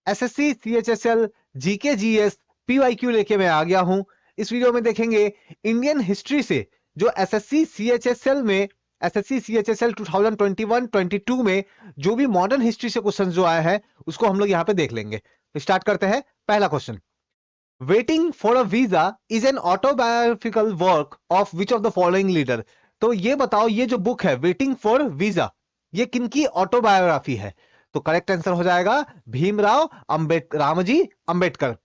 SSC CHSL GK GS PYQ लेके मैं आ गया हूं। इस वीडियो में देखेंगे इंडियन हिस्ट्री से जो एसएससी सीएचएसएल में एसएससी सीएचएसएल 2021-22 में जो भी मॉडर्न हिस्ट्री से क्वेश्चन जो आया है उसको हम लोग यहाँ पे देख लेंगे। तो स्टार्ट करते हैं। पहला question, waiting for a visa is an autobiographical work of which of the following leader. तो ये बताओ, ये जो बुक है वेटिंग फॉर वीजा, ये किनकी ऑटोबायोग्राफी है? तो करेक्ट आंसर हो जाएगा भीमराव अंबेडकर, रामजी अंबेडकर।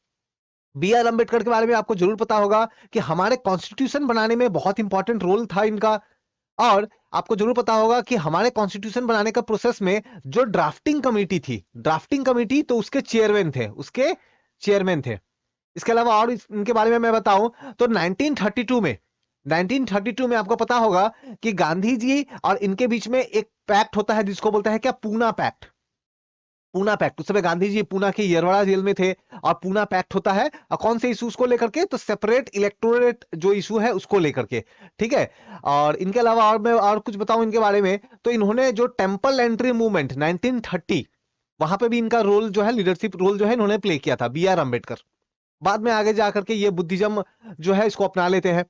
बी आर अंबेडकर के बारे में आपको जरूर पता होगा कि हमारे कॉन्स्टिट्यूशन बनाने में बहुत इंपॉर्टेंट रोल था इनका। और आपको जरूर पता होगा कि हमारे कॉन्स्टिट्यूशन बनाने का प्रोसेस में जो ड्राफ्टिंग कमेटी थी, ड्राफ्टिंग कमेटी, तो उसके चेयरमैन थे। इसके अलावा और इनके बारे में मैं बताऊं तो 1932 में आपको पता होगा कि गांधी जी और इनके बीच में एक पैक्ट होता है जिसको बोलते हैं क्या, पूना पैक्ट। पूना पैक्ट, उस समय गांधी जी पूना के यरवाड़ा जेल में थे और पूना पैक्ट होता है और कौन से इश्यूज को लेकर के, तो सेपरेट इलेक्टोरेट जो इशू है उसको लेकर के, ठीक है। और इनके अलावा और मैं और कुछ बताऊं इनके बारे में, तो इन्होंने जो टेम्पल एंट्री मूवमेंट 1930, वहां पे भी इनका रोल जो है, लीडरशिप रोल जो है इन्होंने प्ले किया था, बी आर अम्बेडकर। बाद में आगे जाकर के ये बुद्धिज्म जो है इसको अपना लेते हैं।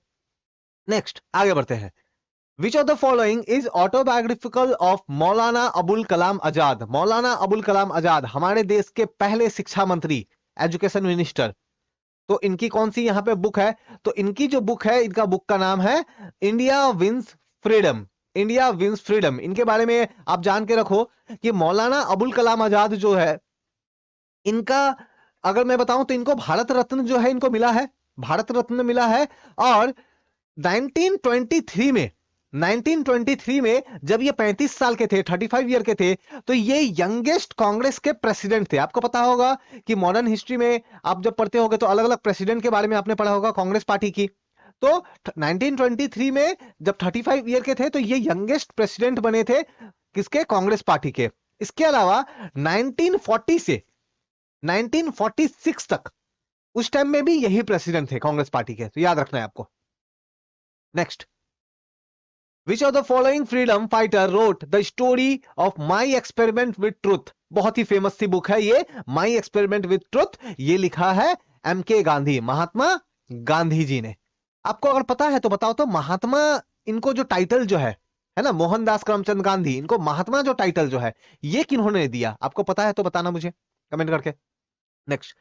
नेक्स्ट आगे बढ़ते हैं। विच of the following is autobiographical of Maulana Abul Kalam Azad. Maulana Abul Kalam Azad हमारे देश के पहले शिक्षा मंत्री, एजुकेशन मिनिस्टर। तो इनकी कौन सी यहाँ पे बुक है? तो इनकी जो बुक है, इनका बुक का नाम है India wins freedom. India wins freedom. इनके बारे में आप जान के रखो कि मौलाना अबुल कलाम आजाद जो है, इनका अगर मैं बताऊं तो इनको भारत रत्न जो है इनको मिला है, भारत रत्न मिला है। और 1923 में 1923 में जब ये 35 साल के थे, 35 ईयर के थे, तो ये यंगेस्ट कांग्रेस के प्रेसिडेंट थे। आपको पता होगा कि मॉडर्न हिस्ट्री में आप जब पढ़ते होगे तो अलग अलग प्रेसिडेंट के बारे में आपने पढ़ा होगा कांग्रेस पार्टी की। तो 1923 में जब 35 ईयर के थे तो ये यंगेस्ट प्रेसिडेंट बने थे किसके? कांग्रेस पार्टी के। इसके अलावा 1940 से 1946 तक उस टाइम में भी यही प्रेसिडेंट थे कांग्रेस पार्टी के, तो याद रखना है आपको। Next, which of the following freedom fighter wrote the story of my experiment with truth. बहुत ही फेमस सी बुक है ये, माई एक्सपेरिमेंट विद ट्रुथ। ये लिखा है एम के गांधी, महात्मा गांधी जी ने। आपको अगर पता है तो बताओ, तो महात्मा, इनको जो टाइटल जो है ना, मोहनदास करमचंद गांधी, इनको महात्मा जो टाइटल जो है ये किन्होंने दिया? आपको पता है तो बताना मुझे कमेंट करके। नेक्स्ट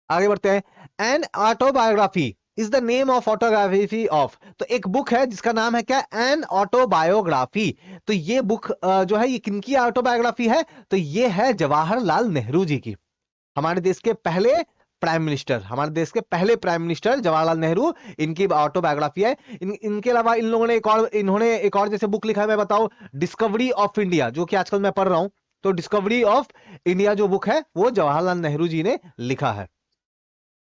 आगे बढ़ते हैं। An autobiography is the name of autobiography of. तो एक बुक है जिसका नाम है क्या? An autobiography. तो ये बुक जो है ये किनकी ऑटोबायोग्राफी है? तो ये है जवाहरलाल नेहरू जी की, हमारे देश के पहले प्राइम मिनिस्टर, हमारे देश के पहले प्राइम मिनिस्टर जवाहरलाल नेहरू, इनकी ऑटोबायोग्राफी है। इनके अलावा इन लोगों ने इन्होंने एक और जैसे बुक लिखा है, मैं बताऊं, डिस्कवरी ऑफ इंडिया, जो कि आजकल मैं पढ़ रहा हूं। तो डिस्कवरी ऑफ इंडिया जो बुक है वो जवाहरलाल नेहरू जी ने लिखा है।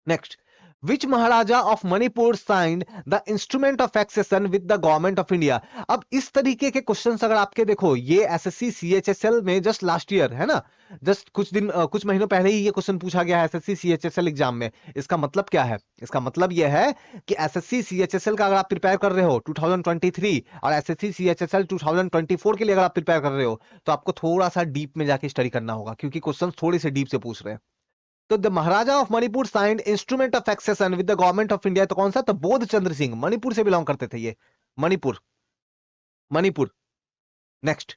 Next, which maharaja of Manipur signed the instrument of accession with the government of India. अब इस तरीके के क्वेश्चंस अगर आपके देखो, ये एसएससी सीएचएसएल में जस्ट लास्ट ईयर है ना, जस्ट कुछ महीनों पहले ही ये क्वेश्चन पूछा गया है एसएससी सीएचएसएल एग्जाम में। इसका मतलब क्या है? इसका मतलब यह है कि एसएससी सीएचएसएल का अगर आप प्रिपेयर कर रहे हो 2023 और एसएससी सीएचएसएल 2024 के लिए अगर आप प्रिपेयर कर रहे हो, तो आपको थोड़ा सा डीप में जाके स्टडी करना होगा, क्योंकि क्वेश्चन थोड़े से डीप से पूछ रहे हैं। तो the maharaja of Manipur signed instrument of accession with the government of India, तो कौन सा? तो बोध चंद्र सिंह, मणिपुर से बिलोंग करते थे ये, Manipur, Manipur. Next,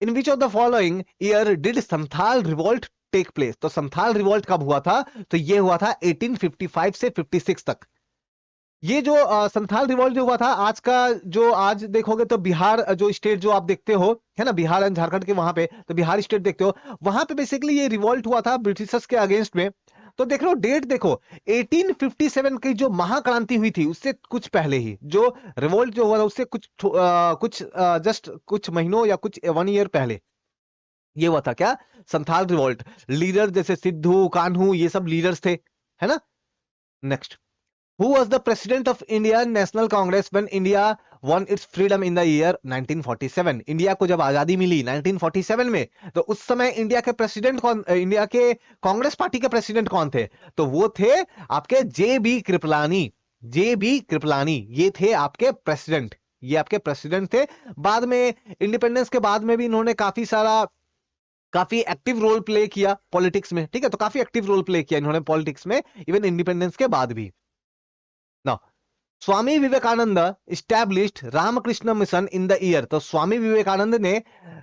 in which of the following year did Santhal revolt take place. तो संथाल रिवोल्ट कब हुआ था? तो ये हुआ था 1855 से 56 तक। ये जो संथाल रिवॉल्ट जो हुआ था, आज का जो आज देखोगे तो बिहार जो स्टेट जो आप देखते हो है ना, बिहार एंड झारखंड के वहां पे, तो बिहार स्टेट देखते हो, वहां पे बेसिकली ये रिवॉल्ट हुआ था ब्रिटिशर्स के अगेंस्ट में। तो देख लो डेट देखो, 1857 की जो महाक्रांति हुई थी उससे कुछ पहले ही जो रिवॉल्ट जो हुआ था उससे कुछ जस्ट कुछ महीनों या कुछ 1 ईयर पहले ये हुआ था क्या? संथाल रिवॉल्ट। लीडर जैसे सिद्धू कान्हू ये सब लीडर्स थे, है ना। Next, Who was the president of Indian National Congress when India won its freedom in the year 1947? India को जब आजादी मिली 1947 में, तो उस समय इंडिया के प्रेसिडेंट कौन, इंडिया के कांग्रेस पार्टी के प्रेसिडेंट कौन थे? तो वो थे आपके J B Kripalani. J B Kripalani ये थे आपके प्रेसिडेंट, ये आपके प्रेसिडेंट थे। बाद में इंडिपेंडेंस के बाद में भी इन्होंने काफी सारा काफी एक्टिव रोल प्ले किया पॉलिटिक्स में, ठीक है, तो काफी एक्टिव रोल प्ले किया इन्होंने पॉलिटिक्स में इवन इंडिपेंडेंस के बाद भी ना। Swami Vivekananda established Ramakrishna Mission in the year, तो स्वामी विवेकानंद ने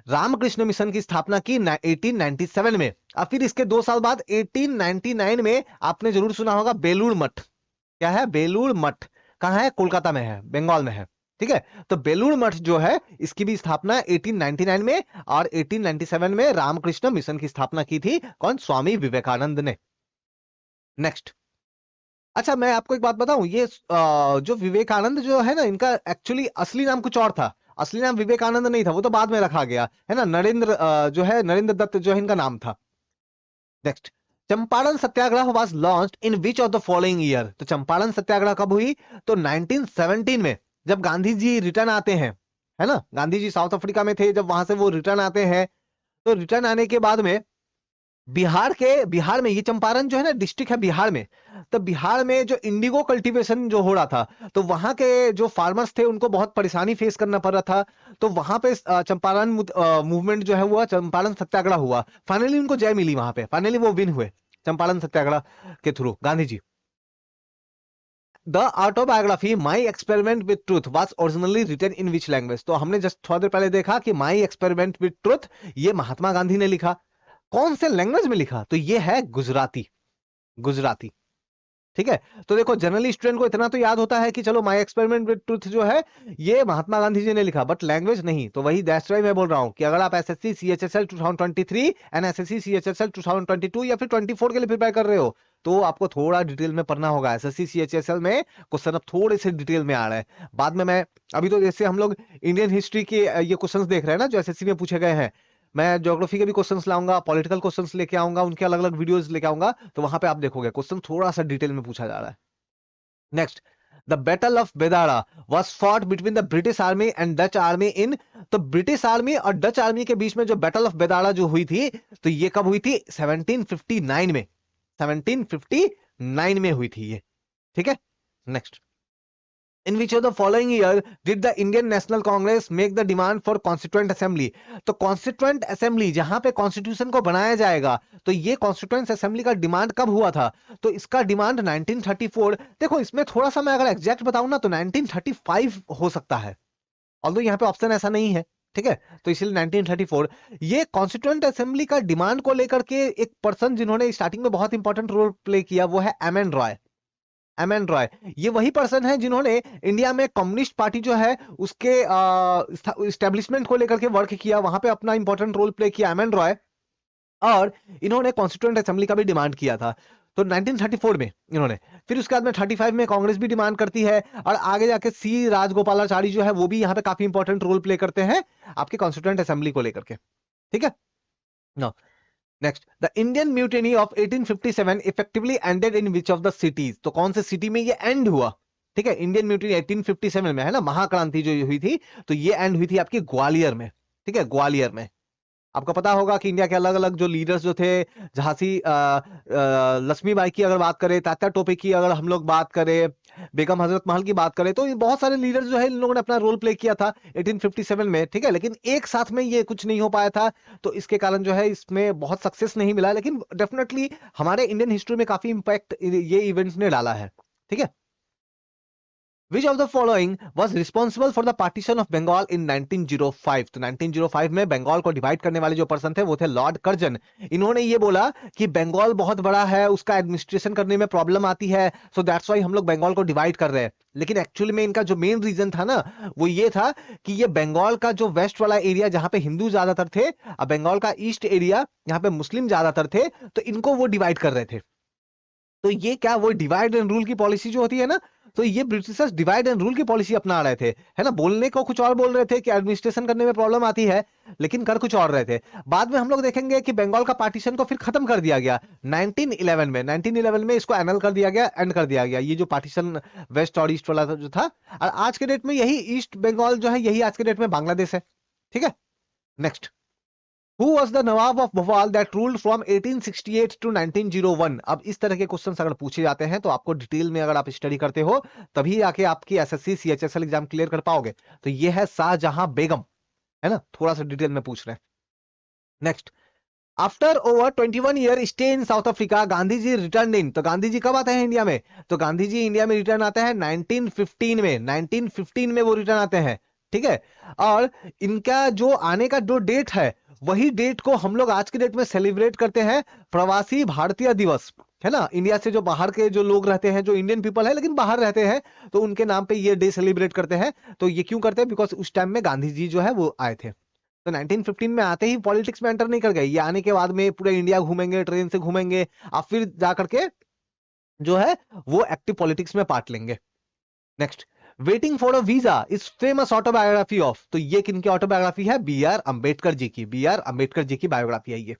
रामकृष्ण मिशन की स्थापना की 1897 में। अब फिर इसके 2 साल बाद 1899 में आपने जरूर सुना होगा बेलूर मठ। क्या है? बेलूर मठ कहां है? कोलकाता में है, बंगाल में है, ठीक है। तो बेलूर मठ जो है इसकी भी स्थापना 1899 में, और 1897 में रामकृष्ण मिशन की स्थापना की थी कौन? स्वामी विवेकानंद ने। नेक्स्ट, अच्छा मैं आपको एक बात बताऊं, ये जो विवेकानंद जो है ना, इनका एक्चुअली असली नाम कुछ और था। असली नाम विवेकानंद नहीं था, वो तो बाद में रखा गया है ना। नरेंद्र जो है, नरेंद्र दत्त जो है इनका नाम था। Next, Champaran Satyagraha was launched in which of the following year, तो चंपारण सत्याग्रह कब हुई? तो 1917 में, जब गांधी जी रिटर्न आते हैं, है ना, गांधी जी साउथ अफ्रीका में थे, जब वहां से वो रिटर्न आते हैं, तो रिटर्न आने के बाद में बिहार में ये चंपारण जो है ना डिस्ट्रिक्ट है बिहार में, तो बिहार में जो इंडिगो कल्टीवेशन जो हो रहा था, तो वहां के जो फार्मर्स थे उनको बहुत परेशानी फेस करना पड़ रहा था। तो वहां पे चंपारण मूवमेंट जो है हुआ, चंपारण सत्याग्रह हुआ, फाइनली उनको जय मिली वहां पे, फाइनली वो विन हुए चंपारण सत्याग्रह के through Gandhi ji. The autobiography my experiment with truth was originally written in which language, तो हमने जस्ट थोड़ा देर पहले देखा कि माई एक्सपेरिमेंट विद ट्रूथ ये महात्मा गांधी ने लिखा। कौन से लैंग्वेज में लिखा? तो ये है गुजराती, गुजराती, ठीक है। तो देखो जनरली स्टूडेंट को इतना तो याद होता है कि चलो माय एक्सपेरिमेंट विद ट्रुथ जो है ये महात्मा गांधी जी ने लिखा, बट लैंग्वेज नहीं। तो वही दैट्स व्हाई मैं बोल रहा हूं कि अगर आप SSC CHSL 2023 and SSC CHSL 2022 या फिर 24 के लिए प्रिपेयर कर रहे हो, तो आपको थोड़ा डिटेल में पढ़ना होगा। एसएससी सीएचएसएल में क्वेश्चन अब थोड़े से डिटेल में आ रहे हैं, बाद में मैं अभी तो जैसे हम लोग इंडियन हिस्ट्री के ये क्वेश्चंस देख रहे हैं ना जो एसएससी में पूछे गए हैं, मैं ज्योग्राफी के भी क्वेश्चंस लाऊंगा, पॉलिटिकल क्वेश्चंस लेके आऊंगा, उनके अलग अलग वीडियोस लेके आऊंगा, तो वहां पे आप देखोगे क्वेश्चन थोड़ा सा डिटेल में पूछा जा रहा है। Next, the battle of Bedara was fought between the British army and Dutch army in, तो ब्रिटिश आर्मी और डच आर्मी के बीच में जो बैटल ऑफ बेदारा जो हुई थी, तो ये कब हुई थी? 1759 में, 1759 में हुई थी ये, ठीक है। Next, in which of the following year did the Indian National Congress make the demand for constituent assembly, तो constituent assembly जहां पे कॉन्स्टिट्यूशन को बनाया जाएगा, तो ये कॉन्स्टिट्यूंट असेंबली का डिमांड कब हुआ था? तो इसका डिमांड 1934, देखो इसमें थोड़ा सा मैं अगर एग्जैक्ट बताऊं ना तो 1935 हो सकता है, ऑल्दो यहाँ पे ऑप्शन ऐसा नहीं है, ठीक है, तो इसलिए 1934। ये कॉन्स्टिट्यूएंट असेंबली का डिमांड को लेकर के एक पर्सन जिन्होंने स्टार्टिंग में बहुत इंपॉर्टेंट रोल प्ले किया वो है M N Roy. M N Roy ये वही पर्सन है जिन्होंने इंडिया में कम्युनिस्ट पार्टी जो है उसके इस्टेब्लिशमेंट को लेकर के वर्क किया, वहां पे अपना इंपॉर्टेंट रोल प्ले किया एम एन रॉय, और इन्होंने कॉन्स्टिट्यूएंट असेंबली का भी डिमांड किया था, तो 1934 में इन्होंने। फिर उसके बाद में 35 में कांग्रेस भी डिमांड करती है, और आगे जाके सी राजगोपालाचारी जो है वो भी यहाँ पे काफी इंपॉर्टेंट रोल प्ले करते हैं आपके कॉन्स्टिट्यूएंट असेंबली को लेकर के, ठीक है ना। Next, the Indian mutiny of 1857 effectively ended in which of the cities, तो कौन से सिटी में ये एंड हुआ? ठीक है, इंडियन म्यूटिनी 1857 में है ना, महाक्रांति जो हुई थी, तो ये एंड हुई थी आपकी ग्वालियर में, ठीक है, ग्वालियर में। आपको पता होगा कि इंडिया के अलग अलग जो लीडर्स जो थे, झांसी लक्ष्मीबाई की अगर बात करें, तात्या टोपे की अगर हम लोग बात करें, बेगम हजरत महल की बात करें, तो ये बहुत सारे लीडर्स जो है इन लोगों ने अपना रोल प्ले किया था 1857 में, ठीक है, लेकिन एक साथ में ये कुछ नहीं हो पाया था, तो इसके कारण जो है इसमें बहुत सक्सेस नहीं मिला, लेकिन डेफिनेटली हमारे इंडियन हिस्ट्री में काफी इंपैक्ट ये इवेंट्स ने डाला है, ठीक है। Which of the following was responsible for the partition of Bengal in 1905? तो 1905 में बंगाल को डिवाइड करने वाले जो पर्सन थे वो थे लॉर्ड कर्जन। इन्होंने ये बोला कि बंगाल बहुत बड़ा है, उसका एडमिनिस्ट्रेशन करने में प्रॉब्लम आती है, सो दैट्स व्हाई हम लोग बंगाल को डिवाइड कर रहे हैं। लेकिन एक्चुअली में इनका जो मेन रीजन था ना वो ये था कि ये बंगाल का जो वेस्ट वाला एरिया जहां पे हिंदू ज्यादातर थे, और बंगाल का ईस्ट एरिया जहां पे मुस्लिम ज्यादातर थे, तो इनको वो डिवाइड कर रहे थे। तो ये क्या, वो डिवाइड एंड रूल की पॉलिसी जो होती है ना, तो ये ब्रिटिशर्स डिवाइड एंड रूल की पॉलिसी अपना रहे थे, है ना। बोलने को कुछ और बोल रहे थे कि एडमिनिस्ट्रेशन करने में प्रॉब्लम आती है, लेकिन कर कुछ और रहे थे। बाद में हम लोग देखेंगे कि बंगाल का पार्टीशन को फिर खत्म कर दिया गया 1911 में इसको एनल कर दिया गया, एंड कर दिया गया, ये जो पार्टीशन वेस्ट और ईस्ट वाला जो था। और आज के डेट में यही ईस्ट बंगाल जो है यही आज के डेट में बांग्लादेश है, ठीक है। Next, Who was the Nawab of Bhopal that ruled from 1868 to 1901? अब इस तरह के क्वेश्चंस अगर पूछे जाते हैं तो आपको डिटेल में अगर आप स्टडी करते हो तभी आके आपकी एसएससी सीएचएसएल एग्जाम क्लियर कर पाओगे। तो ये है शाहजहां बेगम, है ना, थोड़ा सा डिटेल में पूछ रहे हैं। Next, after over 21 year stay in South Africa Gandhi ji return in. तो गांधी जी कब आते हैं इंडिया में? तो गांधी जी इंडिया में रिटर्न आते हैं 1915 में। 1915 में वो रिटर्न आते हैं, ठीक है। और इनका जो आने का जो डेट है, वही डेट को हम लोग आज के डेट में सेलिब्रेट करते हैं प्रवासी भारतीय दिवस, है ना। इंडिया से जो बाहर के जो लोग रहते हैं, जो इंडियन पीपल है लेकिन बाहर रहते हैं, तो उनके नाम पे ये डे सेलिब्रेट करते हैं। तो ये क्यों करते हैं? बिकॉज उस टाइम में गांधी जी जो है वो आए थे। तो 1915 में आते ही पॉलिटिक्स में एंटर नहीं कर गए, ये आने के बाद में पूरे इंडिया घूमेंगे, ट्रेन से घूमेंगे, और फिर जाकर के जो है वो एक्टिव पॉलिटिक्स में पार्ट लेंगे। Next, waiting for a visa is famous autobiography of. तो ये किनकी ऑटोबायोग्राफी है? बी आर अंबेडकर जी की। बी आर अंबेडकर जी की बायोग्राफी है ये।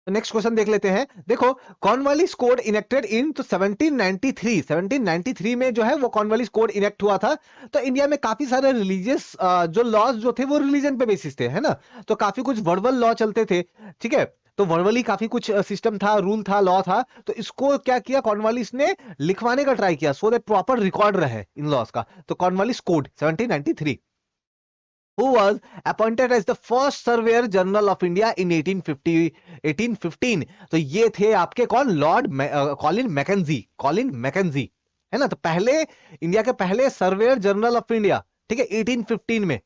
तो नेक्स्ट क्वेश्चन देख लेते हैं। देखो, कॉर्नवालिस कोड इनेक्टेड इन, तो 1793, 1793 में जो है वो कॉर्नवालिस कोड इनेक्ट हुआ था। तो इंडिया में काफी सारे रिलीजियस जो लॉज जो थे वो रिलीजन पे बेसिस थे, है ना। तो काफी कुछ वर्बल लॉ चलते थे, ठीक है। तो वर्बली काफी कुछ सिस्टम था, रूल था, लॉ था। तो इसको क्या किया कॉर्नवालिस ने? लिखवाने का ट्राई किया, सो दैट प्रॉपर रिकॉर्ड रहे इन लॉज का। तो Cornwallis code 1793। who was appointed as the first surveyor general of India in 1850 1815। तो ये थे आपके कौन? Lord Colin McKenzie. Colin McKenzie, है ना। तो पहले इंडिया के पहले सर्वेयर जनरल ऑफ इंडिया, ठीक है, 1815 में।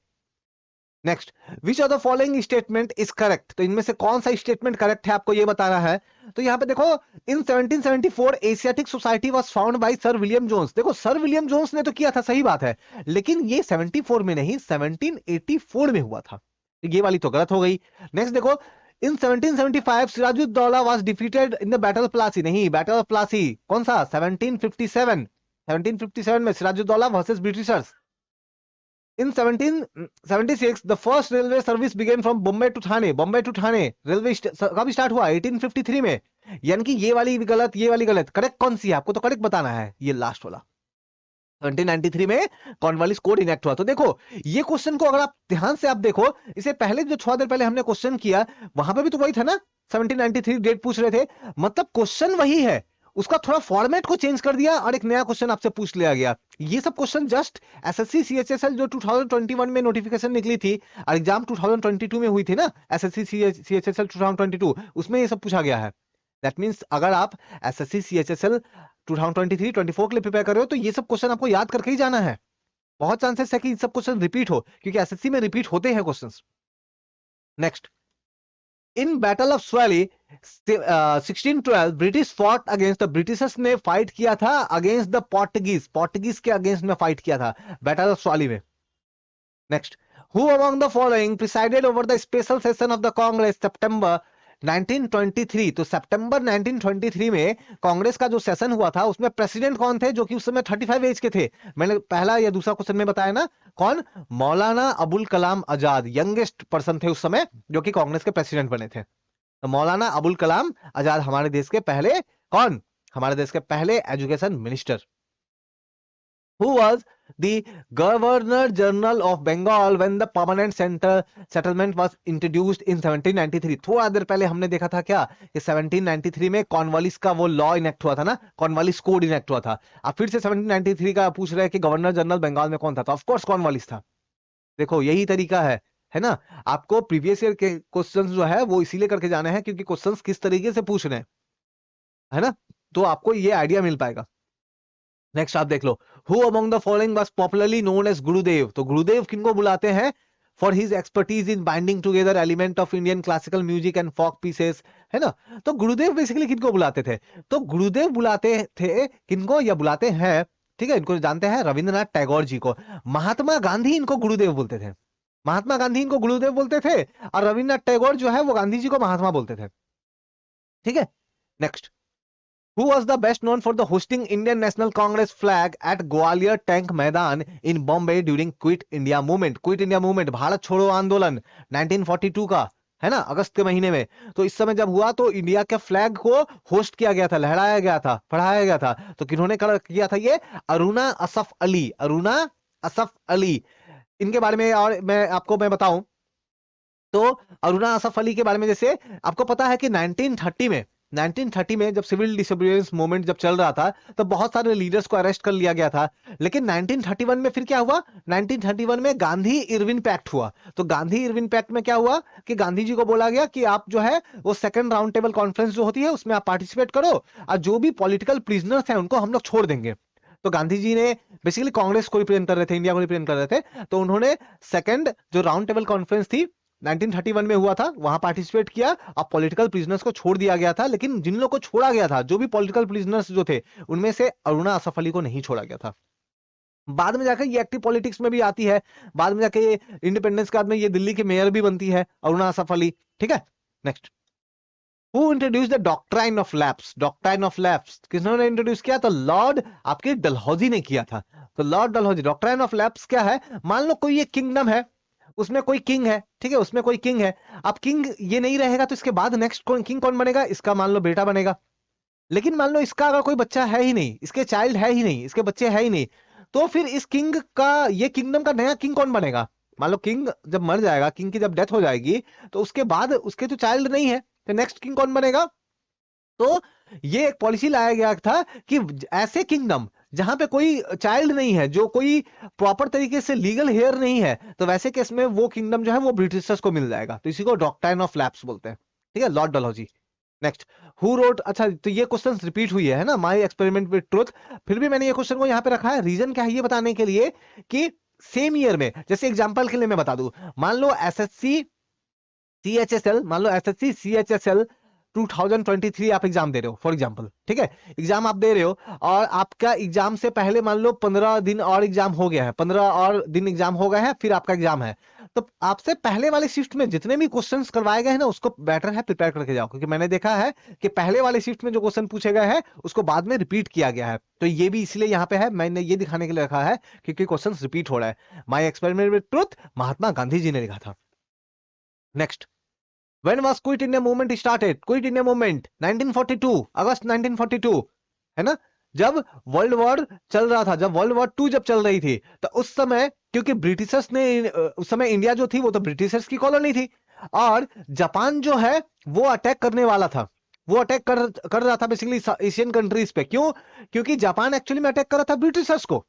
Next, which of the following statement is correct. तो इनमें से कौन सा स्टेटमेंट करेक्ट है, आपको ये बताना है। तो यहां पे देखो, in 1774 Asiatic Society was found by sir William Jones. देखो, सर विलियम जोन्स ने तो किया था, सही बात है, लेकिन ये 74 में नहीं, 1784 में हुआ था। ये वाली तो गलत हो गई। नेक्स्ट देखो, in 1775 Sirajuddaulah was defeated in the battle of Plassey. नहीं, बैटल ऑफ प्लासी कौन सा? 1757। 1757 में Sirajuddaulah versus Britishers. In 1776, the first railway service began from Bombay to Thane. Bombay to Thane railway कब स्टार्ट हुआ? 1853 में। यानी कि ये वाली भी गलत, ये वाली गलत। करेक्ट कौन सी है? आपको तो करेक्ट बताना है, ये लास्ट वाला। 1793 में कॉर्नवालिस कोड इनेक्ट हुआ। तो देखो, ये क्वेश्चन को अगर आप ध्यान से आप देखो, इसे पहले जो थोड़ा देर पहले हमने क्वेश्चन किया, वहां पे भी तो वही था ना, 1793 डेट पूछ रहे थे। मतलब क्वेश्चन वही है, उसका थोड़ा फॉर्मेट को चेंज कर दिया और एक नया क्वेश्चन आपसे पूछ लिया गया। ये सब क्वेश्चन जस्ट एसएससी सीएचएसएल जो 2021 में नोटिफिकेशन निकली थी और एग्जाम 2022 में हुई थी ना, एसएससी सीएचएसएल 2022, उसमें ये सब पूछा गया है। दैट मींस अगर आप एसएससी सीएचएसएल 2023-24 के लिए प्रिपेयर कर रहे हो, तो ये सब क्वेश्चन आपको याद करके ही जाना है। बहुत चांसेस है कि सब क्वेश्चन रिपीट हो, क्योंकि एसएससी में रिपीट होते हैं questions. Next, in battle of Swally 1612 British fought against the, Britishers ने फाइट किया था अगेंस्ट द पोर्टुगीज। पोर्टुगीज के अगेंस्ट में फाइट किया था बैटल ऑफ स्वैली में। Next, who among the following presided over the special session of the Congress September 1923। तो सितंबर 1923 में कांग्रेस का जो सेशन हुआ था, उसमें प्रेसिडेंट कौन थे, जो कि उस समय 35 एज के थे? मैंने पहला या दूसरा क्वेश्चन में बताया ना, कौन? मौलाना अबुल कलाम आजाद, यंगेस्ट पर्सन थे उस समय जो कि कांग्रेस के प्रेसिडेंट बने थे। तो मौलाना अबुल कलाम आजाद हमारे देश के पहले कौन? हमारे देश के पहले education minister. Who was the Governor General of Bengal when the permanent settlement was introduced in 1793? थोड़ा देर पहले हमने देखा था क्या कि 1793 में कॉर्नवालिस का वो लॉ इनेक्ट हुआ था ना, कॉर्नवालिस कोड इनेक्ट हुआ था। अब फिर से 1793 का पूछ रहे हैं कि गवर्नर जनरल बंगाल में कौन था, तो ऑफ कोर्स कॉर्नवालिस था। देखो, यही तरीका है ना। आपको प्रीवियस ईयर के क्वेश्चंस जो है वो इसीलिए करके जाने हैं क्योंकि क्वेश्चंस किस तरीके से पूछ रहे हैं, है ना, तो आपको ये आइडिया मिल पाएगा। नेक्स्ट आप देख लो, who among the following was popularly known as Gurudev. तो गुरुदेव किनको बुलाते हैं? For his expertise in binding together element of Indian classical music and folk pieces, है ना। तो गुरुदेव बेसिकली किनको बुलाते थे? तो गुरुदेव बुलाते थे किनको, या बुलाते हैं, ठीक है, इनको जानते हैं, रविंद्रनाथ टैगोर जी को। महात्मा गांधी इनको गुरुदेव बोलते थे। महात्मा गांधी इनको गुरुदेव बोलते थे, और रविंद्रनाथ टैगोर जो है वो गांधी जी को महात्मा बोलते थे, ठीक है। Next, who was the best known for the hosting Indian National Congress flag at Gwalior Tank Maidan in Bombay during Quit India Movement? Quit India Movement, Bharat छोड़ो आंदोलन 1942 का, है ना, अगस्त के महीने में। तो इस समय जब हुआ तो इंडिया के फ्लैग को होस्ट किया गया था, लहराया गया था, फहराया गया था। तो किन्होंने किया था ये? अरुणा असफ अली। अरुणा असफ अली, इनके बारे में और मैं बताऊं तो अरुणा असफ अली के बारे में, जैसे आपको पता है कि 1930 में 1930 में जब सिविल डिसोबीडियंस मूवमेंट जब चल रहा था तब बहुत सारे लीडर्स को अरेस्ट कर लिया गया था, लेकिन 1931 में फिर क्या हुआ, 1931 में गांधी इरविन पैक्ट हुआ। तो गांधी इरविन पैक्ट में क्या हुआ कि गांधी जी को बोला गया कि आप जो है वो सेकंड राउंड टेबल कॉन्फ्रेंस जो होती है उसमें आप पार्टिसिपेट करो, और जो भी पॉलिटिकल प्रिजनर्स हैं उनको हम लोग छोड़ देंगे। तो गांधी जी ने बेसिकली कांग्रेस को रिप्रेजेंट कर रहे थे, इंडिया को रिप्रेजेंट कर रहे थे, तो उन्होंने सेकंड जो राउंड टेबल कॉन्फ्रेंस थी 1931 में हुआ था वहां पार्टिसिपेट किया। अब पॉलिटिकल प्रिजनर्स को छोड़ दिया गया था, लेकिन जिन लोगों को छोड़ा गया था, जो भी पॉलिटिकल प्रिजनर्स जो थे, उनमें से अरुणा असफ अली को नहीं छोड़ा गया था। बाद में जाकर ये एक्टिव पॉलिटिक्स में भी आती है, बाद में जाके ये इंडिपेंडेंस के बाद में ये दिल्ली की मेयर भी बनती है अरुणा असफ अली। ठीक है, next, who introduce the doctrine of lapse? Doctrine of lapse किसने इंट्रोड्यूस किया? तो लॉर्ड आपके डलहौजी ने किया था। तो Lord Dalhousie. Doctrine of lapse क्या है? मान लो कोई एक किंगडम है, उसमें कोई किंग है, ठीक है, उसमें कोई किंग है। अब किंग ये नहीं रहेगा तो इसके बाद नेक्स्ट किंग कौन बनेगा? इसका मान लो बेटा बनेगा। लेकिन मान लो इसका अगर कोई बच्चा है ही नहीं, इसके चाइल्ड है ही नहीं, इसके बच्चे है ही नहीं, तो फिर इस किंग का, ये किंगडम का नया किंग कौन बनेगा? मान लो किंग जब मर जाएगा, किंग की जब डेथ हो जाएगी, तो उसके बाद उसके तो चाइल्ड नहीं है, तो नेक्स्ट किंग कौन बनेगा? तो ये एक पॉलिसी लाया गया था कि ऐसे किंगडम जहां पे कोई चाइल्ड नहीं है, जो कोई प्रॉपर तरीके से लीगल हेयर नहीं है, तो वैसे केस में वो किंगडम जो है वो ब्रिटिशर्स को मिल जाएगा। तो इसी को डॉक्ट्राइन ऑफ लैप्स बोलते हैं। ठीक है, Lord Dalhousie. Next, who wrote? अच्छा, तो ये क्वेश्चन रिपीट हुई है ना, माय एक्सपेरिमेंट विद ट्रुथ। फिर भी मैंने ये क्वेश्चन को यहाँ पे रखा है, रीजन क्या है ये बताने के लिए कि सेम ईयर में, जैसे एग्जांपल के लिए मैं बता दूं, मान लो एसएससी सीएचएसएल, मान लो एसएससी सीएचएसएल 2023 आप एग्जाम दे रहे हो फॉर एग्जांपल। ठीक है, एग्जाम आप दे रहे हो और आपका एग्जाम से पहले मान लो 15 दिन और एग्जाम हो गया है, 15 और दिन एग्जाम हो गए हैं, फिर आपका एग्जाम है। तो आपसे पहले वाले शिफ्ट में जितने भी क्वेश्चंस करवाए गए हैं ना, उसको बेटर है प्रिपेयर करके जाओ, क्योंकि मैंने देखा है कि पहले वाले शिफ्ट में जो क्वेश्चन पूछे गए हैं उसको बाद में रिपीट किया गया है। तो ये भी इसलिए यहाँ पे है, मैंने ये दिखाने के लिए रखा है क्योंकि क्वेश्चन रिपीट हो रहा है। माई experiment with truth Mahatma Gandhi ji ने लिखा था। Next, When was Quit India movement started? Quit India movement 1942, अगस्त 1942, है ना? जब वर्ल्ड वॉर चल रहा था, जब वर्ल्ड वॉर 2 जब चल रही थी, तो उस समय क्योंकि ब्रिटिशर्स ने, उस समय इंडिया जो थी वो तो ब्रिटिशर्स की कॉलोनी थी, और जापान जो है वो अटैक करने वाला था, वो अटैक कर रहा था बेसिकली एशियन कंट्रीज पे। क्यों? क्योंकि जापान एक्चुअली में अटैक कर रहा था ब्रिटिशर्स को।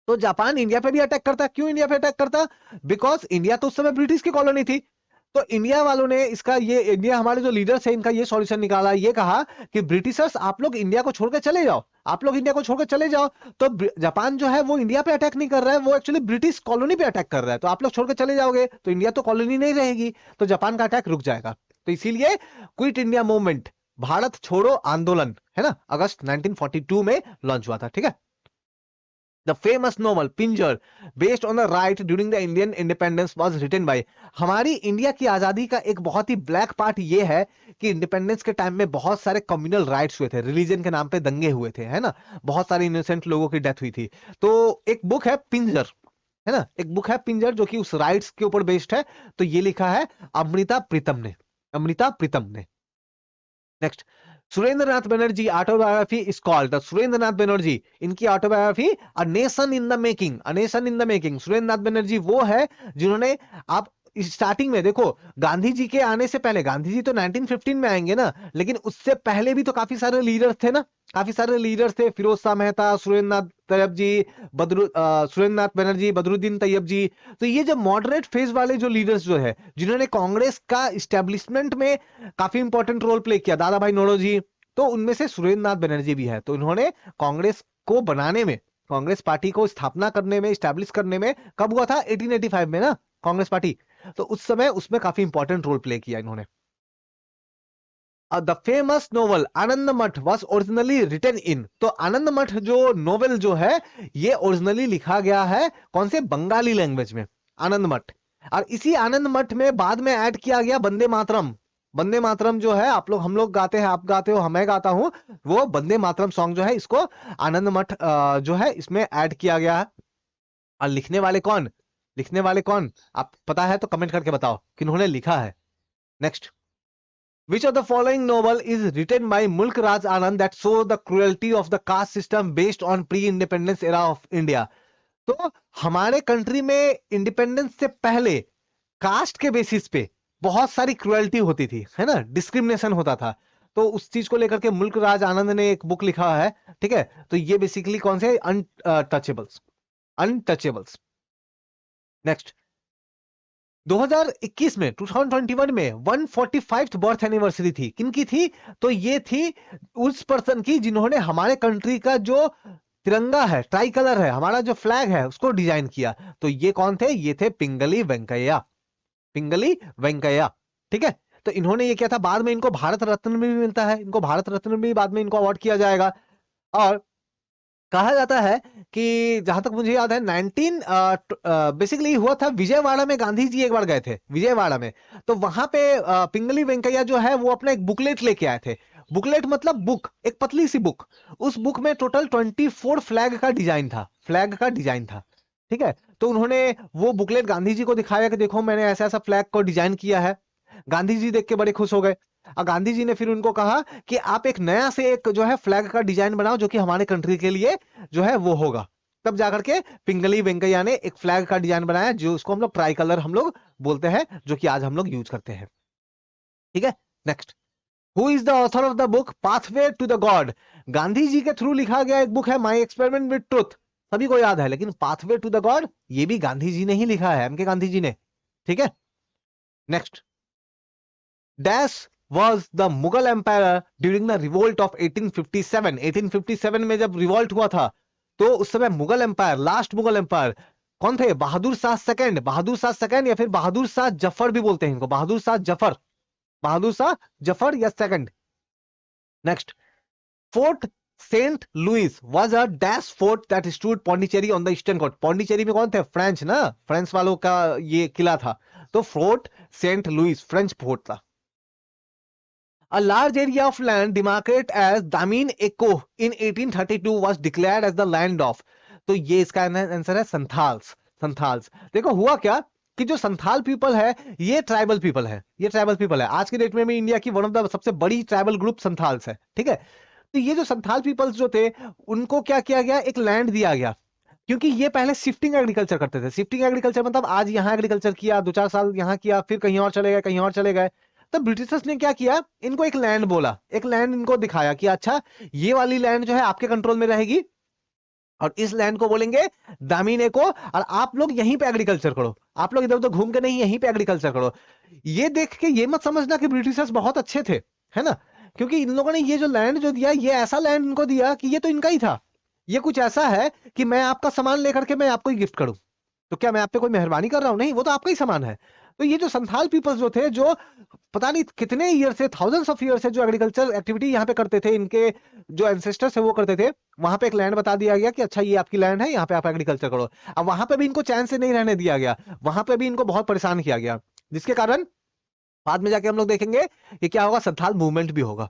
तो जापान इंडिया पे भी अटैक करता। क्यों इंडिया पे अटैक करता? बिकॉज इंडिया तो उस समय ब्रिटिश की कॉलोनी थी। तो इंडिया वालों ने इसका, ये इंडिया हमारे जो लीडर्स हैं इनका ये सॉल्यूशन निकाला, ये कहा कि ब्रिटिशर्स आप लोग इंडिया को छोड़कर चले जाओ, आप लोग इंडिया को छोड़कर चले जाओ। तो जापान जो है वो इंडिया पे अटैक नहीं कर रहा है, वो एक्चुअली ब्रिटिश कॉलोनी पे अटैक कर रहा है। तो आप लोग छोड़कर चले जाओगे तो इंडिया तो कॉलोनी नहीं रहेगी, तो जापान का अटैक रुक जाएगा। तो इसीलिए क्विट इंडिया मूवमेंट, भारत छोड़ो आंदोलन, है ना, अगस्त 1942 में लॉन्च हुआ था। ठीक है, The famous novel Pinjar, based on the right during the Indian independence, was written by। हमारी इंडिया की आजादी का एक बहुत ही ब्लैक पार्ट ये है कि इंडिपेंडेंस के टाइम में बहुत सारे कम्युनल राइट्स हुए थे, रिलीजन के नाम पे दंगे हुए थे, है ना, बहुत सारे इनोसेंट लोगों की डेथ हुई थी। तो एक बुक है पिंजर, है ना, एक बुक है पिंजर जो कि उस राइट्स के ऊपर बेस्ड है। तो ये लिखा है अमृता प्रीतम ने, अमृता प्रीतम ने। Next, Surendranath Banerjee autobiography is called, Surendranath Banerjee, इनकी autobiography a nation in the making, a nation in the making. Surendranath Banerjee वो है जिन्होंने, आप स्टार्टिंग में देखो, गांधी जी के आने से पहले, गांधी जी तो 1915 में आएंगे ना, लेकिन उससे पहले भी तो काफी सारे लीडर्स थे ना, काफी सारे लीडर्स थे, फिरोज शाह मेहता, सुरेंद्रनाथ तैयब जी, सुरेंद्रनाथ बनर्जी, बदरुद्दीन तैयब जी। तो ये जो मॉडरेट फेज वाले जो लीडर्स जो है, जिन्होंने कांग्रेस का इस्टेब्लिशमेंट में काफी इंपॉर्टेंट रोल प्ले किया, दादा भाई नौरोजी, तो उनमें से सुरेंद्रनाथ बनर्जी भी है। तो इन्होंने कांग्रेस को बनाने में, कांग्रेस पार्टी को स्थापना करने में, स्टैब्लिश करने में, कब हुआ था? 1885 में ना, कांग्रेस पार्टी। तो उस समय उसमें काफी इंपॉर्टेंट रोल प्ले किया इन्होंने। द फेमस नोवेल आनंद मठ वॉज ओरिजिनली रिटन इन, तो आनंद मठ जो नोवेल जो है ये ओरिजिनली लिखा गया है कौन से? बंगाली लैंग्वेज में, आनंद मठ। और इसी आनंद मठ में बाद में ऐड किया गया वंदे मातरम। वंदे मातरम जो है, आप लोग, हम लोग गाते हैं, आप गाते हो, मैं गाता हूं, वो वंदे मातरम सॉन्ग जो है इसको आनंद मठ जो है इसमें ऐड किया गया है। और लिखने वाले कौन? लिखने वाले कौन आप पता है तो कमेंट करके बताओ किन्होंने लिखा है। Next, Which of the following novel is written by Mulk Raj Anand that show the cruelty of the caste system based on pre-independence era of India? तो हमारे कंट्री में इंडिपेंडेंस से पहले कास्ट के बेसिस पे बहुत सारी क्रुएल्टी होती थी, है ना, डिस्क्रिमिनेशन होता था। तो उस चीज को लेकर के मुल्क राज आनंद ने एक बुक लिखा है, ठीक है। तो ये बेसिकली कौन से अनटचेबल्स, अनटचेबल्स। नेक्स्ट 2021 में 2021 में 145th बर्थ एनिवर्सरी थी, किनकी थी? तो ये थी उस पर्सन की जिन्होंने हमारे कंट्री का जो तिरंगा है, ट्राई कलर है, हमारा जो फ्लैग है, उसको डिजाइन किया। तो ये कौन थे? ये थे पिंगली वेंकैया, पिंगली वेंकैया, ठीक है। तो इन्होंने ये किया था। बाद में इनको भारत रत्न भी मिलता है, इनको भारत रत्न भी बाद में इनको अवार्ड किया जाएगा। और कहा जाता है कि जहां तक मुझे याद है 19 बेसिकली हुआ था विजयवाड़ा में, गांधी जी एक बार गए थे विजयवाड़ा में। तो वहां पे पिंगली वेंकैया जो है वो अपना एक बुकलेट लेके आए थे। बुकलेट मतलब बुक, एक पतली सी बुक। उस बुक में टोटल 24 फ्लैग का डिजाइन था, फ्लैग का डिजाइन था, ठीक है। तो उन्होंने वो बुकलेट गांधी जी को दिखाया कि देखो मैंने ऐसा ऐसा फ्लैग को डिजाइन किया है। गांधी जी देख के बड़े खुश हो गए। और गांधी जी ने फिर उनको कहा कि आप एक नया से एक जो है फ्लैग का डिजाइन बनाओ जो कि हमारे कंट्री के लिए जो है वो होगा। तब जाकर के पिंगली वेंकैया ने एक फ्लैग का डिजाइन बनाया, जो उसको हम लोग ट्राई कलर हम लोग बोलते हैं, जो कि आज हम लोग यूज करते हैं, ठीक है। Next, who is the author of the book pathway to the god? Gandhi ji के थ्रू लिखा गया एक बुक है माई एक्सपेरिमेंट विद ट्रुथ, सभी को याद है। लेकिन पाथवे टू द गॉड ये भी गांधी जी ने ही लिखा है, एम के गांधी जी ने, ठीक है। Next, dash was the Mughal empire during the revolt of 1857। 1857 में जब रिवोल्ट हुआ था तो उस समय Mughal empire, last Mughal empire कौन थे? बहादुर शाह सेकंड, बहादुर शाह सेकंड या फिर बहादुर शाह जफर भी बोलते हैं इनको, बहादुर शाह जफर, बहादुर शाह जफर या second. Next, fort Saint Louis was a dash fort that stood Pondicherry on the eastern coast। Pondicherry में कौन थे? फ्रेंच ना, फ्रेंच वालों का ये किला था। तो fort Saint Louis French fort था। A large area of land demarcated as Damin Eko in 1832 was declared as the land of। तो ये इसका आंसर है संथाल्स, संथाल्स। देखो हुआ क्या कि जो संथाल पीपल है ये ट्राइबल पीपल है, ये ट्राइबल पीपल है। आज के डेट में भी इंडिया की वन ऑफ द सबसे बड़ी ट्राइबल ग्रुप संथाल्स है, ठीक है। तो ये जो संथाल पीपल्स जो थे उनको क्या किया गया? एक लैंड दिया गया, क्योंकि ये पहले शिफ्टिंग एग्रीकल्चर करते थे। शिफ्टिंग एग्रीकल्चर मतलब आज यहाँ एग्रीकल्चर किया, 2-4 साल यहाँ किया, फिर कहीं और चले गए, कहीं और चले गए। तो ब्रिटिशर्स ने क्या किया? इनको एक लैंड बोला, एक लैंड इनको दिखाया कि अच्छा ये वाली लैंड जो है आपके कंट्रोल में रहेगी और इस लैंड को बोलेंगे दामिने को, और आप लोग यहीं पे एग्रीकल्चर करो, आप लोग इधर उधर घूम के नहीं, यहीं पे एग्रीकल्चर करो। ये देख के ये मत समझना कि ब्रिटिशर्स बहुत अच्छे थे, है ना, क्योंकि इन लोगों ने ये जो लैंड जो दिया, ये ऐसा लैंड इनको दिया कि ये तो इनका ही था। ये कुछ ऐसा है कि मैं आपका सामान लेकर के मैं आपको ही गिफ्ट करूं, तो क्या मैं आप पे कोई मेहरबानी कर रहा हूं? नहीं, वो तो आपका ही सामान है। तो ये जो संथाल पीपल्स जो थे, जो पता नहीं कितने ईयर से, थाउजेंड्स ऑफ ईयर से जो एग्रीकल्चर एक्टिविटी यहाँ पे करते थे, इनके जो एंसेस्टर्स है वो करते थे। वहां पे एक लैंड बता दिया गया कि अच्छा ये आपकी लैंड है, यहाँ पे आप एग्रीकल्चर करो। अब वहां पे भी इनको चैन से नहीं रहने दिया गया, वहां पे भी इनको बहुत परेशान किया गया, जिसके कारण बाद में जाके हम लोग देखेंगे कि क्या होगा, संथाल मूवमेंट भी होगा।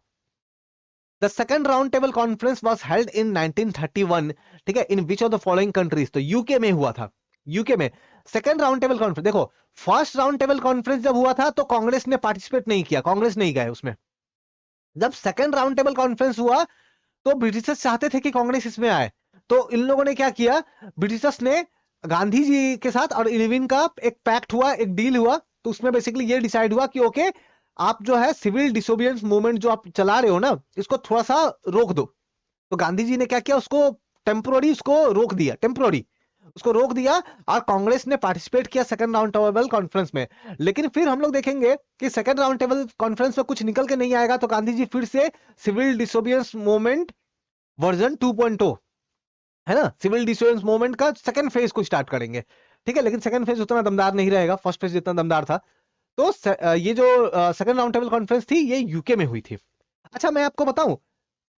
The second round table conference was held in 1931, ठीक है, in which of the following countries? तो यूके में हुआ था, यूके में सेकंड राउंड टेबल कॉन्फ्रेंस। देखो फर्स्ट राउंड टेबल कॉन्फ्रेंस जब हुआ था तो कांग्रेस ने पार्टिसिपेट नहीं किया, कांग्रेस नहीं गए उसमें। जब सेकंड राउंड टेबल कॉन्फ्रेंस हुआ तो ब्रिटिशर्स चाहते थे कि कांग्रेस इसमें आए, तो इन लोगों ने क्या किया? ब्रिटिशर्स ने गांधी जी के साथ और इरविन का एक पैक्ट हुआ, एक डील हुआ। तो उसमें बेसिकली ये डिसाइड हुआ कि ओके आप जो है सिविल डिसोबिडियंस मूवमेंट जो आप चला रहे हो ना, इसको थोड़ा सा रोक दो। तो गांधी जी ने क्या किया? उसको टेम्पोररी उसको रोक दिया, टेम्पोररी उसको रोक दिया, और कांग्रेस ने पार्टिसिपेट किया सेकंड राउंड टेबल कॉन्फ्रेंस में। लेकिन फिर हम लोग देखेंगे कि सेकंड राउंड टेबल कॉन्फ्रेंस में कुछ निकल के नहीं आएगा, तो गांधी जी फिर से सिविल डिसोबिडियंस मूवमेंट वर्जन 2.0, है ना, सिविल डिसोबिडियंस मूवमेंट का सेकंड फेज को स्टार्ट करेंगे, ठीक है। लेकिन सेकंड फेज उतना दमदार नहीं रहेगा, फर्स्ट फेज जितना दमदार था। तो ये जो सेकंड राउंड टेबल कॉन्फ्रेंस थी ये यूके में हुई थी। अच्छा मैं आपको बताऊं,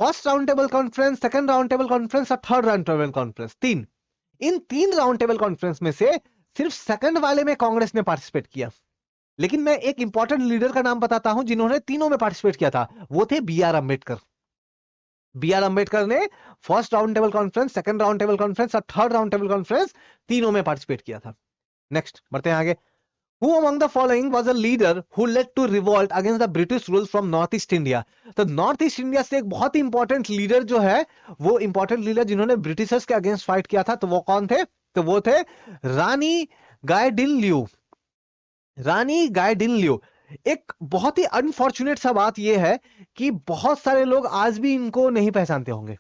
first round table conference, second round table conference और थर्ड राउंड टेबल कॉन्फ्रेंस, इन तीन राउंड टेबल कॉन्फ्रेंस में से सिर्फ सेकंड वाले में कांग्रेस ने पार्टिसिपेट किया। लेकिन मैं एक इंपॉर्टेंट लीडर का नाम बताता हूं जिन्होंने तीनों में पार्टिसिपेट किया था, वो थे B R Ambedkar. B R Ambedkar ने first round table conference, second round table conference और थर्ड राउंड टेबल कॉन्फ्रेंस तीनों में पार्टिसिपेट किया था। नेक्स्ट बढ़ते हैं आगे। Who among the following was a leader who led to revolt against the British rule from North East India? तो north east India से एक बहुत ही इंपॉर्टेंट लीडर जो है, वो इंपॉर्टेंट लीडर जिन्होंने ब्रिटिशर्स के अगेंस्ट फाइट किया था, तो वो कौन थे? तो वो थे रानी गाइडिनल्यू, रानी गाइडिनल्यू। एक बहुत ही अनफॉर्चुनेट सा बात यह है कि बहुत सारे लोग आज भी इनको नहीं पहचानते होंगे,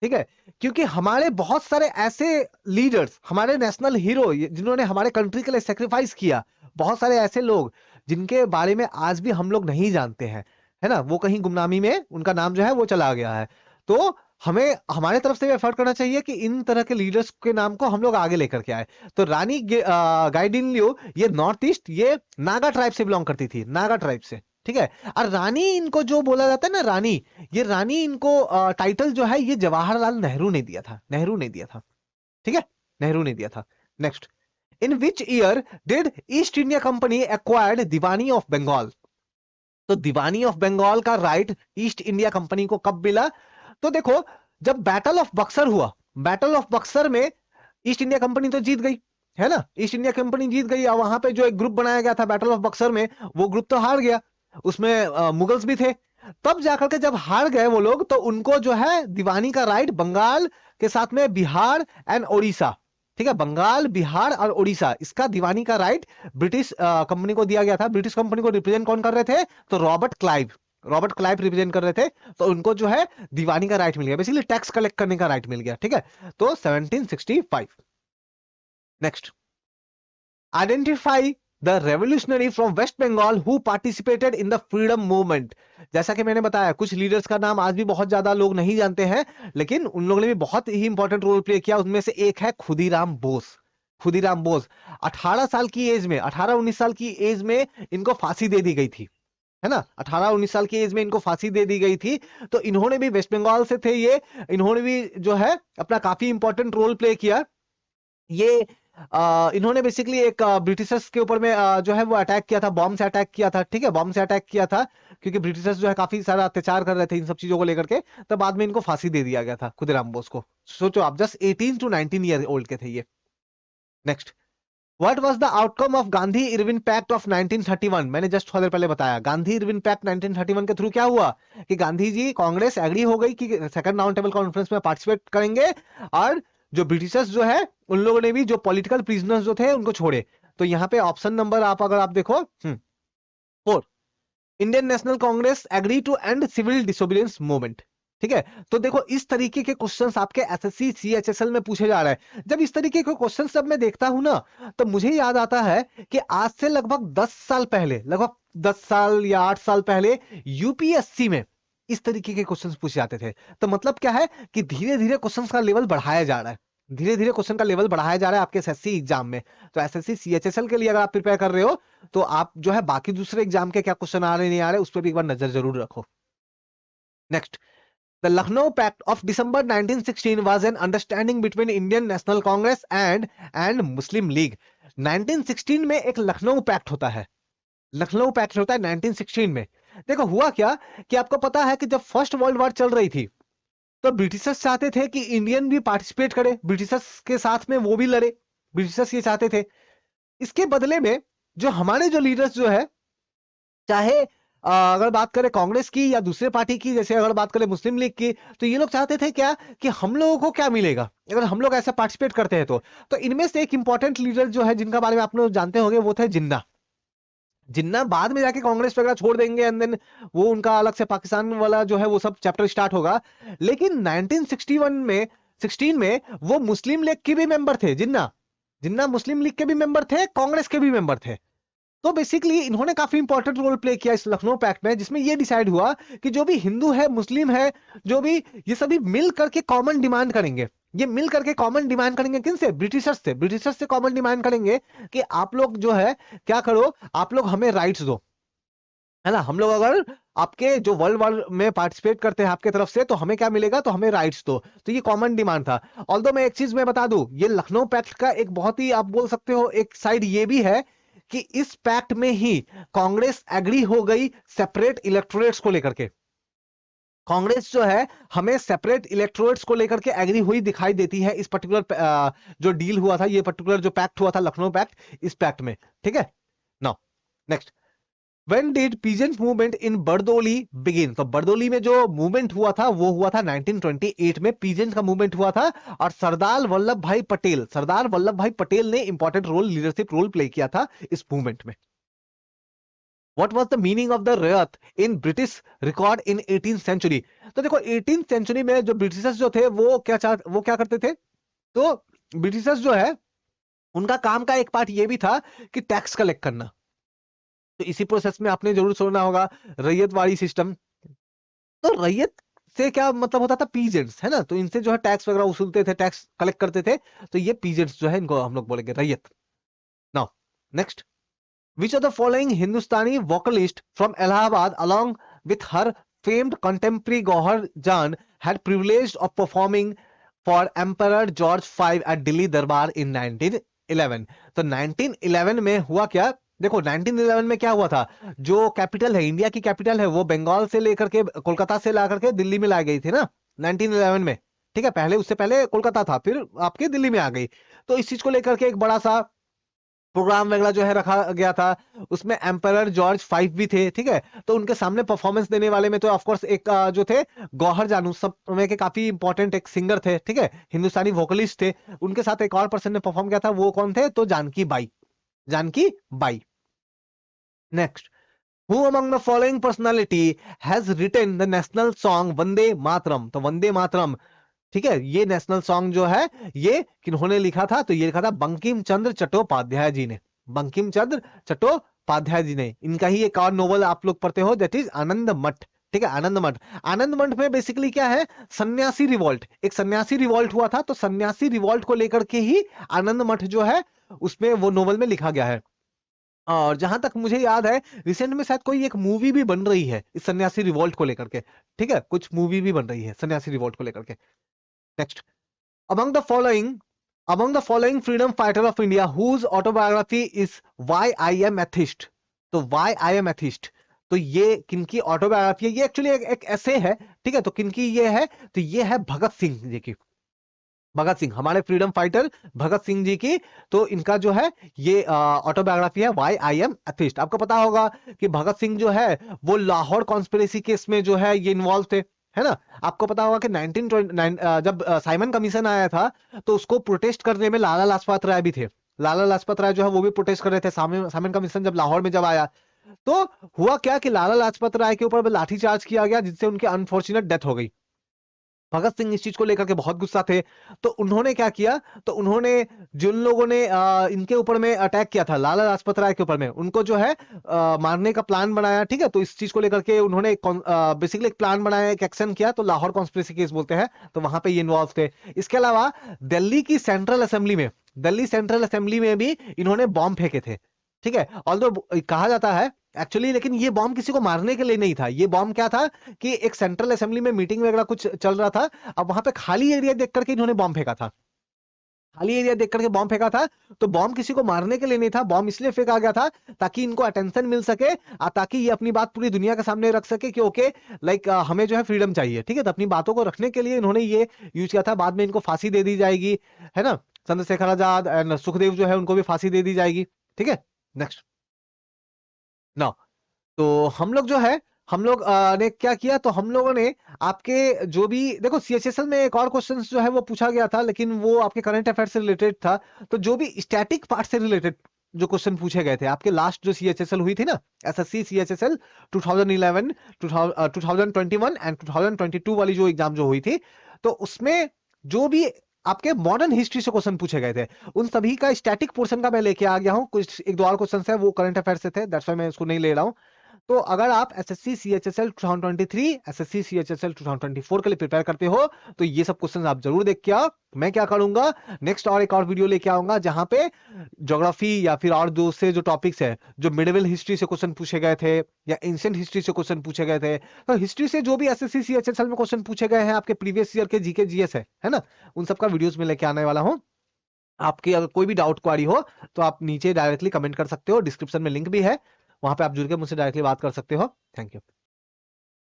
ठीक है, क्योंकि हमारे बहुत सारे ऐसे लीडर्स, हमारे नेशनल हीरो जिन्होंने हमारे कंट्री के लिए सेक्रीफाइस किया, बहुत सारे ऐसे लोग जिनके बारे में आज भी हम लोग नहीं जानते हैं, है ना, वो कहीं गुमनामी में उनका नाम जो है वो चला गया है। तो हमें हमारे तरफ से एफर्ट करना चाहिए कि इन तरह के लीडर्स के नाम को हम लोग आगे लेकर के आए। तो रानी गाइडिनलियो, ये नॉर्थ ईस्ट, ये नागा ट्राइब से बिलोंग करती थी, नागा ट्राइब से, ठीक है। और रानी इनको जो बोला जाता है ना रानी, ये रानी इनको टाइटल जो है ये जवाहरलाल नेहरू ने दिया था, नेहरू ने दिया था, ठीक है, नेहरू ने दिया था। Next, in which year did East India Company acquired Diwani of Bengal? तो दीवानी ऑफ बंगाल का राइट ईस्ट इंडिया कंपनी को कब मिला? तो देखो, जब बैटल ऑफ बक्सर हुआ, बैटल ऑफ बक्सर में ईस्ट इंडिया कंपनी तो जीत गई, है ना, ईस्ट इंडिया कंपनी जीत गई, और वहां पे जो एक ग्रुप बनाया गया था बैटल ऑफ बक्सर में, वो ग्रुप तो हार गया, उसमें मुगल्स भी थे। तब जाकर के जब हार गए वो लोग, तो उनको जो है दीवानी का राइट बंगाल के साथ में बिहार एंड ओडिशा, ठीक है, बंगाल, बिहार और ओडिशा, इसका दीवानी का राइट ब्रिटिश कंपनी को दिया गया था। ब्रिटिश कंपनी को रिप्रेजेंट कौन कर रहे थे? तो Robert Clive, Robert Clive represent कर रहे थे। तो उनको जो है दीवानी का राइट मिल गया, बेसिकली टैक्स कलेक्ट करने का राइट मिल गया, ठीक है। तो 1765। Next, identify the revolutionary from West Bengal who participated in the freedom movement. जैसा कि मैंने बताया, कुछ लीडर्स का नाम आज भी बहुत ज्यादा लोग नहीं जानते हैं, लेकिन उन लोगों ने भी बहुत ही इंपॉर्टेंट रोल प्ले किया। उनमें से एक है खुदीराम बोस। खुदीराम बोस 18 साल की एज में, 18-19 साल की एज में इनको फांसी दे दी गई थी, है ना, 18-19 साल की एज में इनको फांसी दे दी गई थी। तो इन्होंने भी, वेस्ट बंगाल से थे ये, इन्होंने भी जो है अपना काफी इंपॉर्टेंट रोल प्ले किया। ये इन्होंने बेसिकली एक ब्रिटिशर्स के ऊपर में जो है वो अटैक किया था, बॉम्ब से अटैक किया था, ठीक है, बॉम्ब से अटैक किया था, क्योंकि ब्रिटिशर्स जो है काफी सारा अत्याचार कर रहे थे इन सब चीजों को लेकर के। तब बाद में इनको फांसी दे दिया गया था खुदीराम बोस को। सोचो आप, जस्ट 18 to 19 ईयर ओल्ड के थे ये। Next, what was the outcome of Gandhi Irwin pact of 1931? मैंने जस्ट थोड़ी देर पहले बताया, गांधी इरविन पैक्ट 1931 के थ्रू क्या हुआ कि गांधी जी, कांग्रेस एग्री हो गई कि सेकंड राउंड टेबल कॉन्फ्रेंस में पार्टिसिपेट करेंगे, और जो ब्रिटिशर्स जो है उन लोगों ने भी जो पॉलिटिकल प्रिजनर्स जो थे उनको छोड़े। तो यहाँ पे ऑप्शन नंबर आप अगर आप देखो 4, Indian National Congress agree to end civil disobedience movement, ठीक है। तो देखो, इस तरीके के क्वेश्चंस आपके एसएससी सीएचएसएल में पूछे जा रहे हैं। जब इस तरीके के क्वेश्चंस जब मैं देखता हूं ना, तो मुझे याद आता है कि आज से लगभग 10 साल पहले, लगभग 10 साल या 8 साल पहले यूपीएससी में इस तरीके के क्वेश्चंस पूछे जाते थे। तो मतलब क्या है कि धीरे धीरे क्वेश्चंस का लेवल बढ़ाया जा रहा है, धीरे धीरे क्वेश्चन का लेवल बढ़ाया जा रहा है आपके एसएससी एग्जाम में। तो एसएससी सीएचएसएल के लिए अगर आप प्रिपेयर कर रहे हो, तो आप जो है बाकी दूसरे एग्जाम के क्या क्वेश्चन आ रहे नहीं आ रहे उस पर भी एक बार नजर जरूर रखो। Next, The Lucknow Pact of December 1916 was an understanding between Indian National Congress and Muslim League. 1916 में एक लखनऊ पैक्ट होता है, लखनऊ पैक्ट होता है 1916 में। देखो हुआ क्या कि आपको पता है कि जब फर्स्ट वर्ल्ड वॉर चल रही थी, तो ब्रिटिशर्स चाहते थे कि इंडियन भी पार्टिसिपेट करे, ब्रिटिशर्स के साथ में वो भी लड़े, ब्रिटिशर्स ये चाहते थे। इसके बदले में जो हमारे जो लीडर्स जो है, चाहे अगर बात करें कांग्रेस की या दूसरे पार्टी की, जैसे अगर बात करें मुस्लिम लीग की, तो ये लोग चाहते थे क्या कि हम लोगों को क्या मिलेगा अगर हम लोग ऐसा पार्टिसिपेट करते हैं। तो इनमें से एक इंपॉर्टेंट लीडर जो है जिनका बारे में आप लोग जानते होंगे, वो थे जिन्ना। जिन्ना बाद में जाके कांग्रेस वगैरह छोड़ देंगे, एंड देन वो उनका अलग से पाकिस्तान वाला जो है वो सब चैप्टर स्टार्ट होगा। लेकिन 1961 में 16 में वो मुस्लिम लीग के भी मेंबर थे। जिन्ना, जिन्ना मुस्लिम लीग के भी मेंबर थे, कांग्रेस के भी मेंबर थे। तो बेसिकली इन्होंने काफी इंपॉर्टेंट रोल प्ले किया इस लखनऊ पैक्ट में, जिसमें ये डिसाइड हुआ कि जो भी हिंदू है, मुस्लिम है, जो भी, ये सभी मिल करके कॉमन डिमांड करेंगे। ये मिल करके कॉमन डिमांड करेंगे किनसे? ब्रिटिशर्स से। ब्रिटिशर्स से कॉमन डिमांड करेंगे कि आप लोग जो है क्या करो, आप लोग हमें राइट्स दो, है ना, हम लोग अगर आपके जो वर्ल्ड वॉर में पार्टिसिपेट करते हैं आपके तरफ से, तो हमें क्या मिलेगा, तो हमें राइट्स दो। तो ये कॉमन डिमांड था। ऑल्दो मैं एक चीज मैं बता दूं, ये लखनऊ पैक्ट का एक बहुत ही, आप बोल सकते हो, एक साइड ये भी है कि इस पैक्ट में ही कांग्रेस एग्री हो गई सेपरेट इलेक्टोरेट्स को लेकर के। कांग्रेस जो है हमें सेपरेट इलेक्टोरेट्स को लेकर के एग्री हुई दिखाई देती है इस पर्टिकुलर जो डील हुआ था, ये पर्टिकुलर जो पैक्ट हुआ था लखनऊ पैक्ट, इस पैक्ट में, ठीक है। Now next, When did peasant movement in Bardoli begin? तो बरदोली में जो मूवमेंट हुआ था वो हुआ था 1928 में, पीजेंट का मूवमेंट हुआ था। और सरदार वल्लभ भाई पटेल, सरदार वल्लभ भाई पटेल ने important role, leadership role play किया था इस मूवमेंट में। What was the meaning of the ryot in British record in 18th century. तो देखो 18th सेंचुरी में जो ब्रिटिशर्स जो थे वो क्या करते थे, तो ब्रिटिशर्स जो है उनका काम का एक पार्ट ये भी था कि टैक्स कलेक्ट करना। तो इसी प्रोसेस में आपने जरूर सुना होगा रैयतवाड़ी सिस्टम। तो रैयत से क्या मतलब होता था, पीजेंट्स है ना, तो इनसे जो है टैक्स वगैरह वसूलते थे, टैक्स कलेक्ट करते थे, तो ये पीजेंट्स जो है इनको हम लोग बोलेंगे रैयत। Now next, which of the following Hindustani vocalist from Allahabad along with her famed contemporary Gauhar Jan had privilege of performing for Emperor George V at Delhi Darbar in 1911। तो 1911 में हुआ क्या, देखो 1911 में क्या हुआ था, जो कैपिटल है, इंडिया की कैपिटल है, वो बंगाल से लेकर के, कोलकाता से ला करके दिल्ली में लाई गई थी ना 1911 में। ठीक है, पहले उससे पहले कोलकाता था, फिर आपके दिल्ली में आ गई। तो इस चीज को लेकर के एक बड़ा सा प्रोग्राम वगैरह जो है रखा गया था। उसमें एम्परर जॉर्ज 5 भी थे। ठीक है, तो उनके सामने परफॉर्मेंस देने वाले में तो ऑफ कोर्स एक जो थे गौहर जान, उस समय के काफी इंपॉर्टेंट एक सिंगर थे। ठीक है, हिंदुस्तानी वोकलिस्ट थे। उनके साथ एक और पर्सन ने परफॉर्म किया था, वो कौन थे, तो Janki Bai, Janki Bai. Next, Who among the following personality has written the national song Vande Mataram. तो वंदे मातरम, ठीक है, ये नेशनल सॉन्ग जो है ये किन्होंने लिखा था, तो ये लिखा था बंकिम चंद्र चट्टोपाध्याय जी ने। बंकिम चंद्र चट्टोपाध्याय जी ने। इनका ही एक और नोवेल आप लोग पढ़ते हो, दैट इज आनंद मठ। ठीक है, आनंद मठ। आनंद मठ में बेसिकली क्या है, सन्यासी रिवॉल्ट, एक सन्यासी रिवॉल्ट हुआ था, तो सन्यासी रिवॉल्ट को लेकर के ही आनंद मठ जो है उसमें वो नोवेल में लिखा गया है। और जहां तक मुझे याद है रिसेंट में शायद कोई एक मूवी भी बन रही है इस सन्यासी रिवॉल्ट को लेकर के। ठीक है, कुछ मूवी भी बन रही है सन्यासी रिवॉल्ट को लेकर के। Next, among the following freedom fighter of India whose autobiography is Why I Am Atheist। तो Why I Am Atheist, तो ये किनकी ऑटोबायोग्राफी है, ये एक्चुअली एक ऐसे है। ठीक है, तो किनकी ये है, तो ये है भगत सिंह जी की। भगत सिंह, हमारे फ्रीडम फाइटर भगत सिंह जी की, तो इनका जो है ये ऑटोबायोग्राफी है व्हाई आई एम एथिस्ट। आपको पता होगा कि भगत सिंह जो है वो लाहौर कॉन्स्पिरेसी केस में जो है ये इन्वॉल्व थे, है ना। आपको पता होगा कि 1929 जब साइमन कमीशन आया था, तो उसको प्रोटेस्ट करने में लाला लाजपत राय भी थे। लाला लाजपत राय जो है वो भी प्रोटेस्ट कर रहे थे साइमन कमीशन जब लाहौर में जब आया। तो हुआ क्या कि लाला लाजपत राय के ऊपर लाठीचार्ज किया गया, जिससे उनकी अनफॉर्चुनेट डेथ हो गई। भगत सिंह इस चीज को लेकर के बहुत गुस्सा थे, तो उन्होंने क्या किया, तो उन्होंने जिन लोगों ने इनके ऊपर में अटैक किया था लाला लाजपत राय के ऊपर में, उनको जो है मारने का प्लान बनाया। ठीक है, तो इस चीज को लेकर के उन्होंने बेसिकली एक प्लान बनाया, एक एक्शन किया, तो लाहौर कॉन्स्पिरेसी केस बोलते हैं, तो वहां पे ये इन्वॉल्व थे। इसके अलावा दिल्ली की सेंट्रल असेंबली में, दिल्ली सेंट्रल असेंबली में भी इन्होंने बॉम्ब फेंके थे। ठीक है, ऑल्दो कहा जाता है एक्चुअली, लेकिन ये बॉम्ब किसी को मारने के लिए नहीं था। ये बॉम्ब क्या था कि एक सेंट्रल असेंबली में मीटिंग वगैरह कुछ चल रहा था, अब वहां पे खाली एरिया देख करके इन्होंने बॉम्ब फेंका था। खाली एरिया देख करके बॉम्ब फेंका था, तो बॉम्ब किसी को मारने के लिए नहीं था, बॉम्ब इसलिए फेंका गया था ताकि इनको अटेंशन मिल सके, ताकि ये अपनी बात पूरी दुनिया के सामने रख सके कि ओके लाइक हमें जो है फ्रीडम चाहिए। ठीक है, तो अपनी बातों को रखने के लिए इन्होंने ये यूज किया था। बाद में इनको फांसी दे दी जाएगी, है ना, चंद्रशेखर आजाद एंड सुखदेव जो है उनको भी फांसी दे दी जाएगी। ठीक है, नेक्स्ट ना, तो हम लोग जो है हम लोग ने क्या किया, तो हम लोगों ने आपके जो भी देखो सीएचएसएल में एक और क्वेश्चन जो है वो पूछा गया था, लेकिन वो आपके करंट अफेयर से रिलेटेड था। तो जो भी स्टैटिक पार्ट से रिलेटेड जो क्वेश्चन पूछे गए थे आपके लास्ट जो सीएचएसएल हुई थी ना, एसएससी सीएचएसएल 2011 2021 एंड 2022 वाली जो एग्जाम जो हुई थी, तो उसमें जो भी आपके मॉडर्न हिस्ट्री से क्वेश्चन पूछे गए थे, उन सभी का स्टैटिक पोर्शन का मैं लेके आ गया हूं। कुछ एक दो और क्वेश्चन है वो करंट अफेयर से थे, दैट्स व्हाई मैं इसको नहीं ले रहा हूं। तो अगर आप एसएससी सीएचएसएल 2023 एसएससी सीएचएसएल 2024 के लिए प्रिपेयर करते हो, तो ये सब क्वेश्चंस आप जरूर देख के आओ। मैं क्या करूंगा नेक्स्ट और एक और वीडियो लेके आऊंगा जहां पे ज्योग्राफी या फिर और दूसरे जो टॉपिक्स है, जो मिडिवल हिस्ट्री से क्वेश्चन पूछे गए थे या एंशिएंट हिस्ट्री से क्वेश्चन पूछे गए थे, तो हिस्ट्री से जो भी एसएससी सीएचएसएल में क्वेश्चन पूछे गए हैं आपके प्रीवियस ईयर के जीके जीएस है ना, उन सबका वीडियोस में लेके आने वाला हूं। आपकी अगर कोई भी डाउट क्वारी हो तो आप नीचे डायरेक्टली कमेंट कर सकते हो, डिस्क्रिप्शन में लिंक भी है, वहां पे आप जुड़ के मुझसे डायरेक्टली बात कर सकते हो। Thank you.